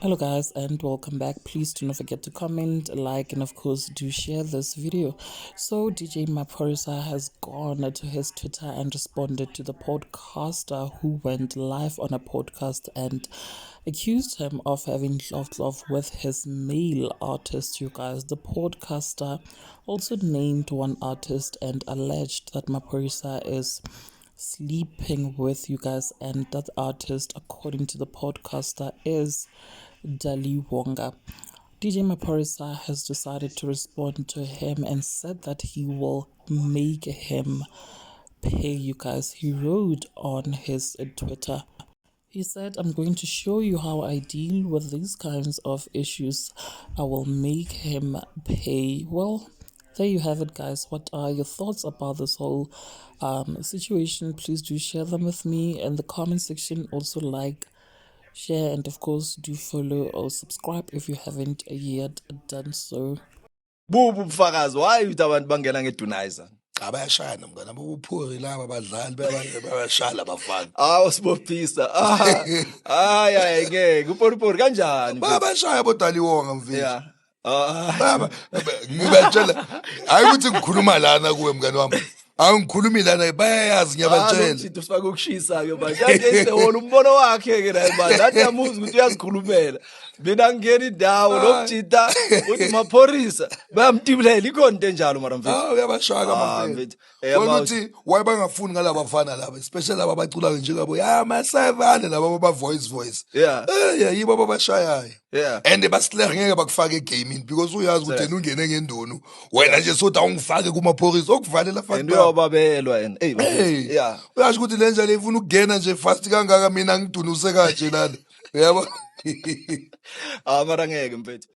Hello guys and welcome back. Please do not forget to comment, like, and of course do share this video. So DJ Maphorisa has gone to his Twitter and responded to the podcaster who went live on a podcast and accused him of having Tlof with his male artist. You guys, the podcaster also named one artist and alleged that Maphorisa is sleeping with you guys, and that artist, according to the podcaster, is Dalinwonga. DJ Maphorisa has decided to respond to him and said that he will make him pay, you guys. He wrote on his Twitter. He said, "I'm going to show you how I deal with these kinds of issues. I will make him pay." Well, there you have it, guys. What are your thoughts about this whole situation? Please do share them with me in the comment section. Also, like, share, and of course do follow or subscribe if you haven't yet done so. Bubu bufakazi why uthi abantu bangena ngedunizer abayashana mngana bobuphuri laba badlali bayashaya abafana sibophisa hayi ngeke uporipori kanjani bayashaya boDalinwonga mfethu yeah baba ngibetshela hayi ukuthi ngikhuluma lana kuwe mngani wami angikhulumi lana bayayazi ngiyabatshela uthi ufaka ukushisa ke manje ade wona umbono wakhe ke la manje athi yamuzi ukuthi uyazikhulumela mina ngingena indawo lokujita uthi Maphorisa bayamtibulela ikhona into enjalo mara mfethu uyabashaka mfethu ukuthi why bangafuni ngalabo bafana laba especially laba bacula njengabo masayivane laba ba voice yeah yibo abashayayo yeah and basilehe ngeke bakufake gaming because uyazi ukuthi ungene ngendonu wena nje sothi awungifake kuMaphorisa okuvalela fuck babelwa and yeah uyasho ukuthi le njalo ifuna ukungena nje fast kangaka mina ngidunuse kanje lana yabo mara ngeke mfethu